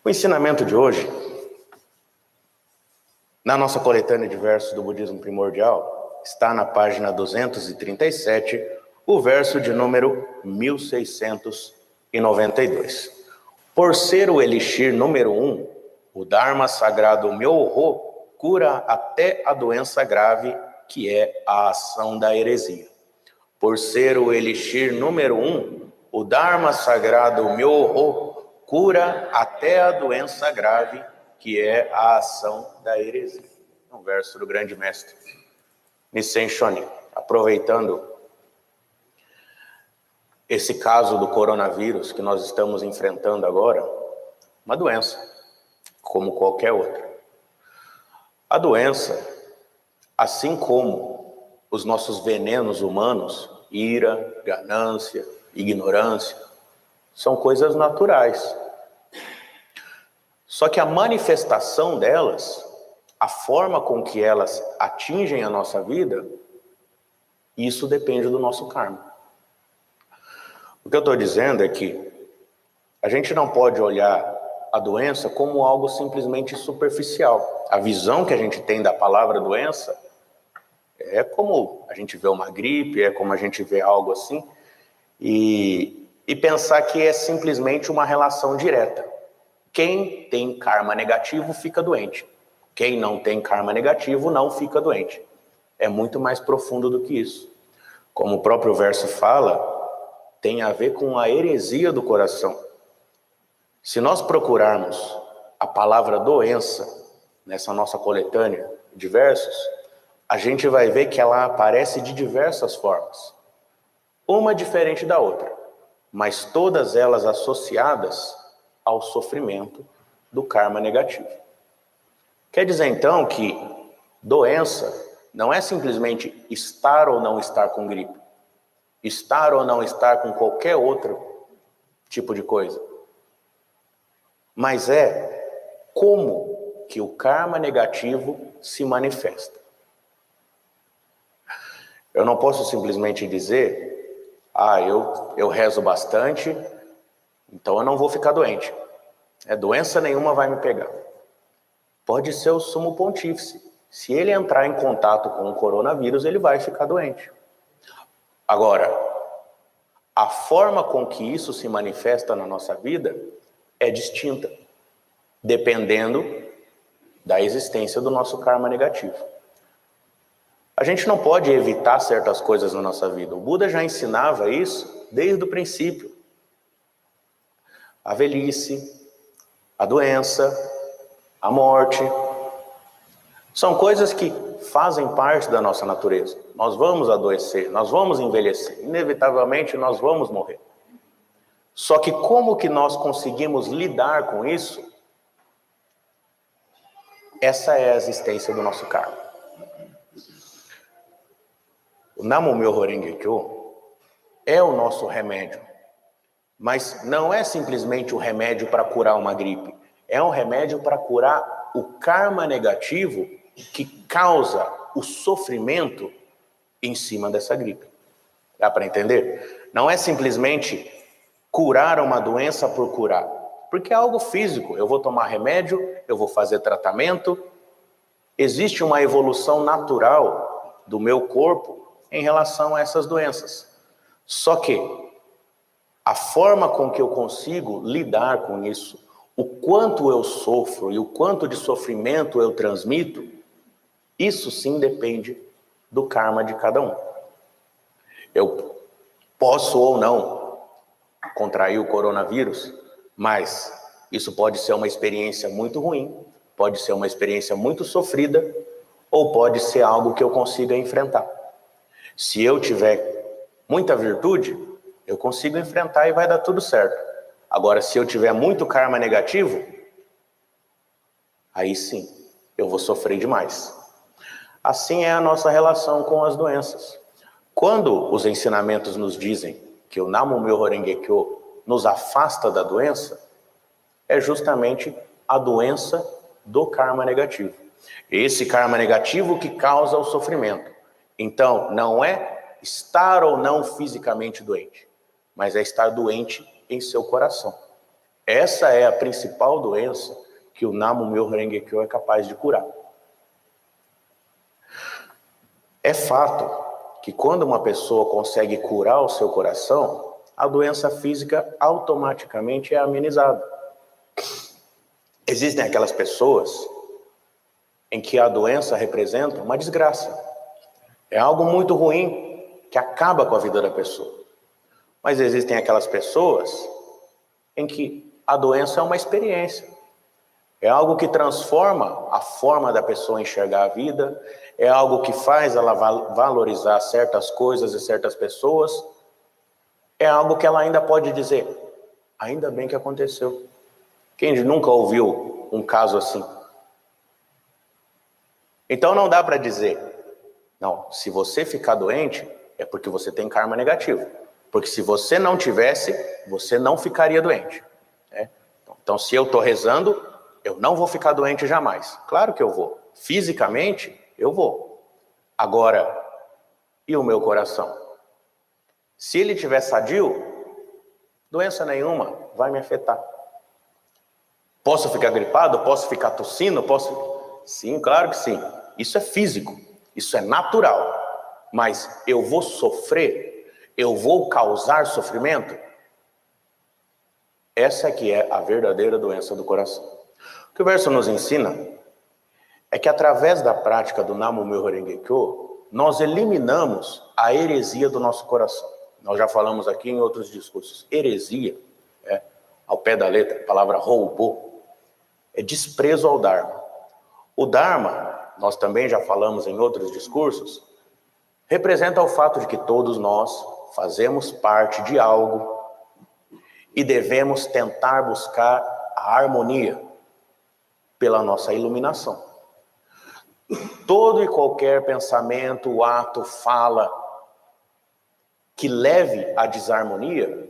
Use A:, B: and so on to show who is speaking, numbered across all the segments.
A: O ensinamento de hoje, na nossa coletânea de versos do budismo primordial, está na página 237, o verso de número 1692. Por ser o elixir número 1, o Dharma sagrado Myoho cura até a doença grave, que é a ação da heresia. Por ser o elixir número 1, o Dharma sagrado Myoho cura até a doença grave, que é a ação da heresia. Um verso do grande mestre Nissen Shonin. Aproveitando esse caso do coronavírus que nós estamos enfrentando agora, uma doença, como qualquer outra. A doença, assim como os nossos venenos humanos, ira, ganância, ignorância, são coisas naturais. Só que a manifestação delas, a forma com que elas atingem a nossa vida, isso depende do nosso karma. O que eu estou dizendo é que a gente não pode olhar a doença como algo simplesmente superficial. A visão que a gente tem da palavra doença é como a gente vê uma gripe, é como a gente vê algo assim, e pensar que é simplesmente uma relação direta. Quem tem karma negativo fica doente. Quem não tem karma negativo não fica doente. É muito mais profundo do que isso. Como o próprio verso fala, tem a ver com a heresia do coração. Se nós procurarmos a palavra doença nessa nossa coletânea de versos, a gente vai ver que ela aparece de diversas formas. Uma diferente da outra, mas todas elas associadas ao sofrimento do karma negativo. Quer dizer então que doença não é simplesmente estar ou não estar com gripe, estar ou não estar com qualquer outro tipo de coisa, mas é como que o karma negativo se manifesta. Eu não posso simplesmente dizer, eu rezo bastante, então eu não vou ficar doente. Doença nenhuma vai me pegar. Pode ser o sumo pontífice. Se ele entrar em contato com o coronavírus, ele vai ficar doente. Agora, a forma com que isso se manifesta na nossa vida é distinta, dependendo da existência do nosso karma negativo. A gente não pode evitar certas coisas na nossa vida. O Buda já ensinava isso desde o princípio. A velhice, a doença, a morte, são coisas que fazem parte da nossa natureza. Nós vamos adoecer, nós vamos envelhecer, inevitavelmente nós vamos morrer. Só que como que nós conseguimos lidar com isso? Essa é a existência do nosso karma. O Namu-myoho Renge-kyo é o nosso remédio, mas não é simplesmente o remédio para curar uma gripe. É um remédio para curar o karma negativo que causa o sofrimento em cima dessa gripe. Dá para entender? Não é simplesmente curar uma doença por curar, porque é algo físico. Eu vou tomar remédio, eu vou fazer tratamento. Existe uma evolução natural do meu corpo em relação a essas doenças. Só que a forma com que eu consigo lidar com isso, o quanto eu sofro e o quanto de sofrimento eu transmito, isso sim depende do karma de cada um. Eu posso ou não contrair o coronavírus, mas isso pode ser uma experiência muito ruim, pode ser uma experiência muito sofrida, ou pode ser algo que eu consiga enfrentar. Se eu tiver muita virtude, eu consigo enfrentar e vai dar tudo certo. Agora, se eu tiver muito karma negativo, aí sim, eu vou sofrer demais. Assim é a nossa relação com as doenças. Quando os ensinamentos nos dizem que o Namu-myoho Renge-kyo nos afasta da doença, é justamente a doença do karma negativo. Esse karma negativo que causa o sofrimento. Então, não é estar ou não fisicamente doente, mas é estar doente em seu coração. Essa é a principal doença que o Namu-myoho Renge Kyo é capaz de curar. É fato que quando uma pessoa consegue curar o seu coração, a doença física automaticamente é amenizada. Existem aquelas pessoas em que a doença representa uma desgraça. É algo muito ruim que acaba com a vida da pessoa. Mas existem aquelas pessoas em que a doença é uma experiência. É algo que transforma a forma da pessoa enxergar a vida, é algo que faz ela valorizar certas coisas e certas pessoas, é algo que ela ainda pode dizer, ainda bem que aconteceu. Quem nunca ouviu um caso assim? Então não dá para dizer, não, se você ficar doente, é porque você tem karma negativo. Porque se você não tivesse, você não ficaria doente. Né? Então se eu estou rezando, eu não vou ficar doente jamais. Claro que eu vou. Fisicamente, eu vou. Agora, e o meu coração? Se ele estiver sadio, doença nenhuma vai me afetar. Posso ficar gripado? Posso ficar tossindo? Posso? Sim, claro que sim. Isso é físico. Isso é natural. Mas eu vou sofrer? Eu vou causar sofrimento? Essa é que é a verdadeira doença do coração. O que o verso nos ensina é que através da prática do Namu-myoho Renge Kyo, nós eliminamos a heresia do nosso coração. Nós já falamos aqui em outros discursos. Heresia, ao pé da letra, a palavra roubô, é desprezo ao Dharma. O Dharma, nós também já falamos em outros discursos, representa o fato de que todos nós fazemos parte de algo e devemos tentar buscar a harmonia pela nossa iluminação. Todo e qualquer pensamento, ato, fala que leve à desarmonia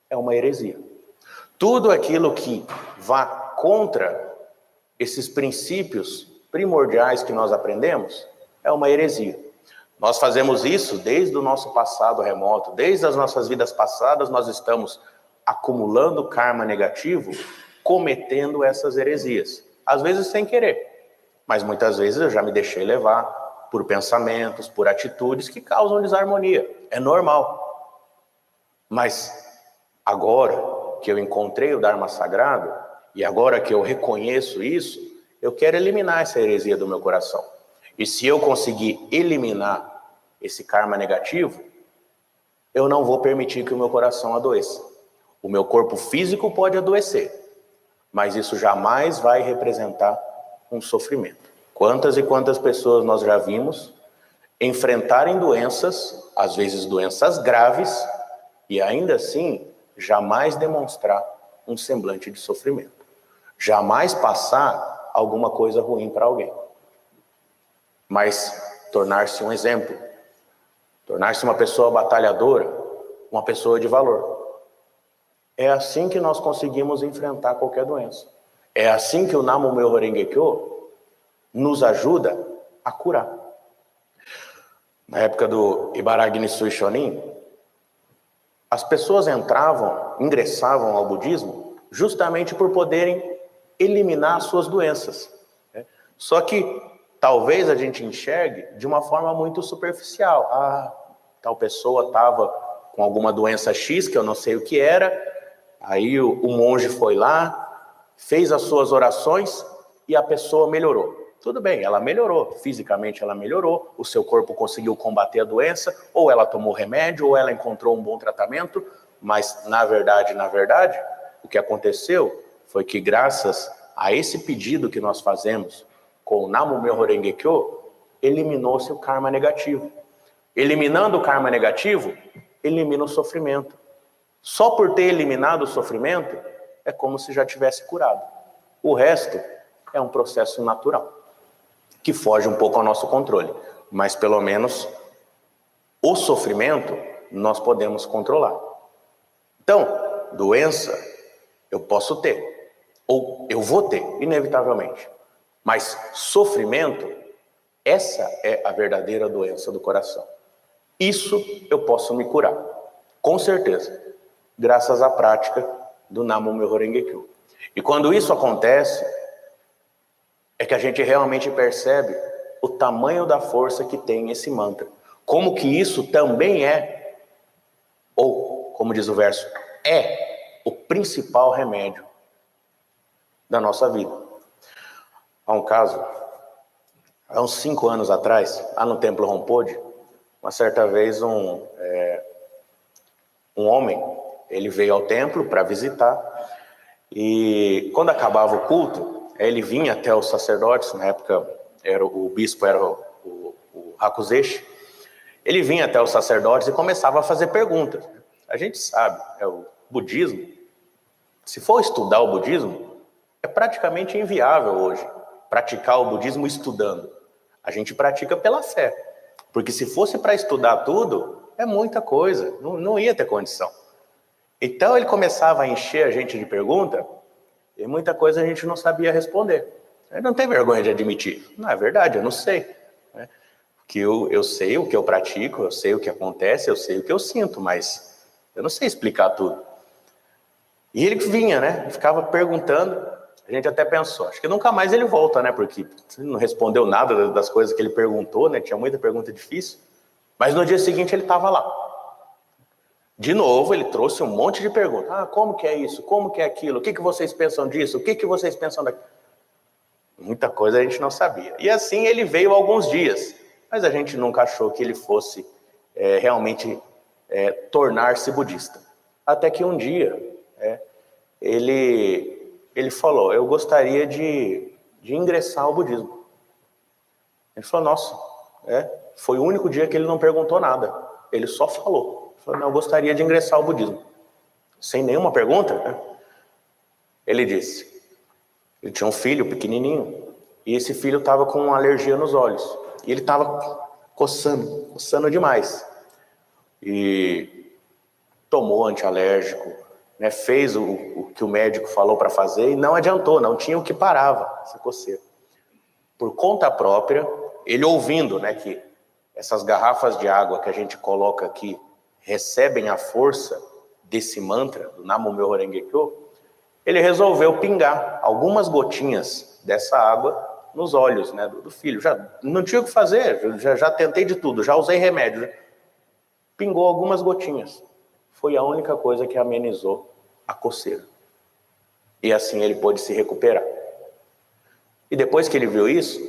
A: é uma heresia. Tudo aquilo que vá contra esses princípios primordiais que nós aprendemos é uma heresia. Nós fazemos isso desde o nosso passado remoto, desde as nossas vidas passadas, nós estamos acumulando karma negativo, cometendo essas heresias. Às vezes sem querer, mas muitas vezes eu já me deixei levar por pensamentos, por atitudes que causam desarmonia. É normal. Mas agora que eu encontrei o Dharma Sagrado, e agora que eu reconheço isso, eu quero eliminar essa heresia do meu coração. E se eu conseguir eliminar esse karma negativo, eu não vou permitir que o meu coração adoeça. O meu corpo físico pode adoecer, mas isso jamais vai representar um sofrimento. Quantas e quantas pessoas nós já vimos enfrentarem doenças, às vezes doenças graves, e ainda assim jamais demonstrar um semblante de sofrimento. Jamais passar alguma coisa ruim para alguém. Mas tornar-se um exemplo, tornar-se uma pessoa batalhadora, uma pessoa de valor. É assim que nós conseguimos enfrentar qualquer doença. É assim que o Namu-myoho Renge Kyo nos ajuda a curar. Na época do Ibaragi Nisui Shonin, as pessoas ingressavam ao budismo justamente por poderem eliminar as suas doenças. Só que talvez a gente enxergue de uma forma muito superficial. Tal pessoa estava com alguma doença X, que eu não sei o que era, aí o monge foi lá, fez as suas orações e a pessoa melhorou. Tudo bem, ela melhorou, fisicamente ela melhorou, o seu corpo conseguiu combater a doença, ou ela tomou remédio, ou ela encontrou um bom tratamento, mas na verdade, o que aconteceu foi que graças a esse pedido que nós fazemos com o Namu-myoho Renge Kyo, eliminou-se o karma negativo. Eliminando o karma negativo, elimina o sofrimento. Só por ter eliminado o sofrimento, é como se já tivesse curado. O resto é um processo natural, que foge um pouco ao nosso controle. Mas pelo menos o sofrimento nós podemos controlar. Então, doença eu posso ter, ou eu vou ter, inevitavelmente. Mas sofrimento, essa é a verdadeira doença do coração. Isso eu posso me curar, com certeza, graças à prática do Namu Myoho Renge Kyo. E quando isso acontece, é que a gente realmente percebe o tamanho da força que tem esse mantra. Como que isso também é, ou, como diz o verso, é o principal remédio da nossa vida. Há um caso, há uns 5 anos atrás, lá no Templo Ronpode, uma certa vez um homem, ele veio ao templo para visitar, e quando acabava o culto, ele vinha até os sacerdotes, na época o bispo era o Hakuzeshi, ele vinha até os sacerdotes e começava a fazer perguntas. A gente sabe, o budismo, se for estudar o budismo, é praticamente inviável hoje praticar o budismo estudando. A gente pratica pela fé, porque se fosse para estudar tudo, é muita coisa, não ia ter condição. Então ele começava a encher a gente de pergunta e muita coisa a gente não sabia responder. Ele não tem vergonha de admitir. Não, é verdade, eu não sei. Que eu sei o que eu pratico, eu sei o que acontece, eu sei o que eu sinto, mas eu não sei explicar tudo. E ele vinha, né? Ficava perguntando. A gente até pensou, acho que nunca mais ele volta, né? Porque ele não respondeu nada das coisas que ele perguntou, né? Tinha muita pergunta difícil. Mas no dia seguinte ele estava lá. De novo, ele trouxe um monte de perguntas. Como que é isso? Como que é aquilo? O que vocês pensam disso? O que vocês pensam daquilo? Muita coisa a gente não sabia. E assim ele veio alguns dias. Mas a gente nunca achou que ele fosse realmente tornar-se budista. Até que um dia ele falou, eu gostaria de ingressar ao budismo. Ele falou, nossa, foi o único dia que ele não perguntou nada. Ele só falou. Ele falou, não, eu gostaria de ingressar ao budismo. Sem nenhuma pergunta, né? Ele disse, ele tinha um filho pequenininho, e esse filho estava com uma alergia nos olhos. E ele estava coçando demais. E tomou antialérgico, né, fez o que o médico falou para fazer e não adiantou, não tinha o que parava essa coceira. Por conta própria, ele ouvindo, né, que essas garrafas de água que a gente coloca aqui recebem a força desse mantra, do Namu Myoho Renge Kyo, ele resolveu pingar algumas gotinhas dessa água nos olhos, né, do filho. Já não tinha o que fazer, já tentei de tudo, já usei remédio. Né? Pingou algumas gotinhas. Foi a única coisa que amenizou a coceira. E assim ele pôde se recuperar. E depois que ele viu isso,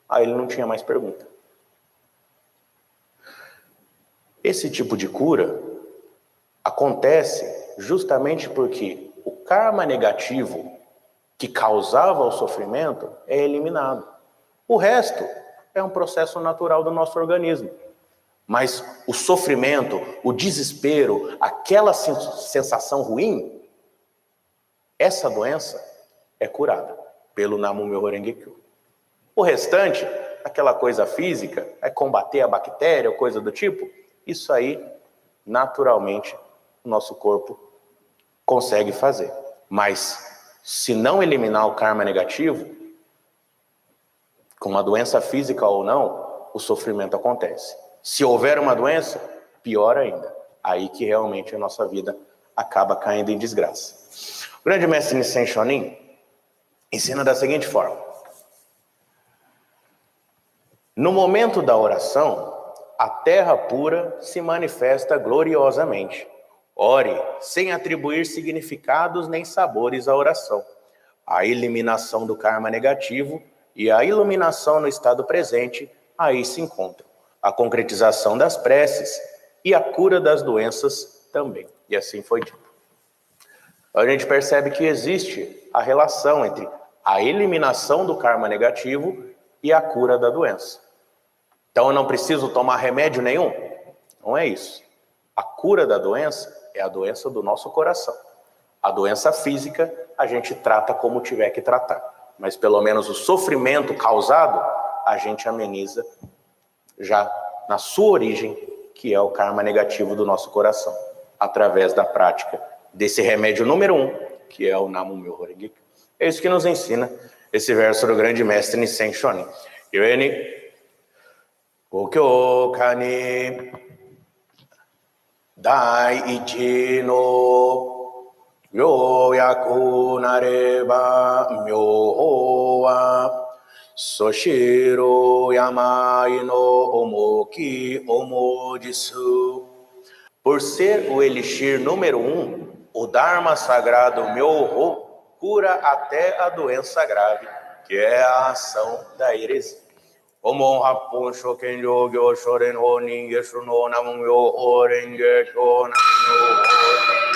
A: aí ele não tinha mais pergunta. Esse tipo de cura acontece justamente porque o karma negativo que causava o sofrimento é eliminado. O resto é um processo natural do nosso organismo. Mas o sofrimento, o desespero, aquela sensação ruim, essa doença é curada pelo Namu Myoho Renge Kyo. O restante, aquela coisa física, é combater a bactéria ou coisa do tipo, isso aí, naturalmente, o nosso corpo consegue fazer. Mas, se não eliminar o karma negativo, com uma doença física ou não, o sofrimento acontece. Se houver uma doença, pior ainda. Aí que realmente a nossa vida acaba caindo em desgraça. O grande mestre Nissen Shonin ensina da seguinte forma. No momento da oração, a terra pura se manifesta gloriosamente. Ore sem atribuir significados nem sabores à oração. A eliminação do karma negativo e a iluminação no estado presente aí se encontram. A concretização das preces e a cura das doenças também. E assim foi dito. A gente percebe que existe a relação entre a eliminação do karma negativo e a cura da doença. Então eu não preciso tomar remédio nenhum? Não é isso. A cura da doença é a doença do nosso coração. A doença física a gente trata como tiver que tratar. Mas pelo menos o sofrimento causado a gente ameniza já na sua origem, que é o karma negativo do nosso coração, através da prática desse remédio número 1, que é o Namu Myoho Renge Kyo. É isso que nos ensina esse verso do grande mestre Nissen Shonin. Yoeni Gokyo Kani Dai Ichi no Yo yakunareba myohoa. Soshiro yamai no omoki omodisu. Por ser o elixir número 1, o Dharma sagrado Myoho cura até a doença grave, que é a ação da heresia. Omon Hapon Shoken Yogyo Shoren Honin Yeshuno Nam Myoho Renge Kyo Nam Myoho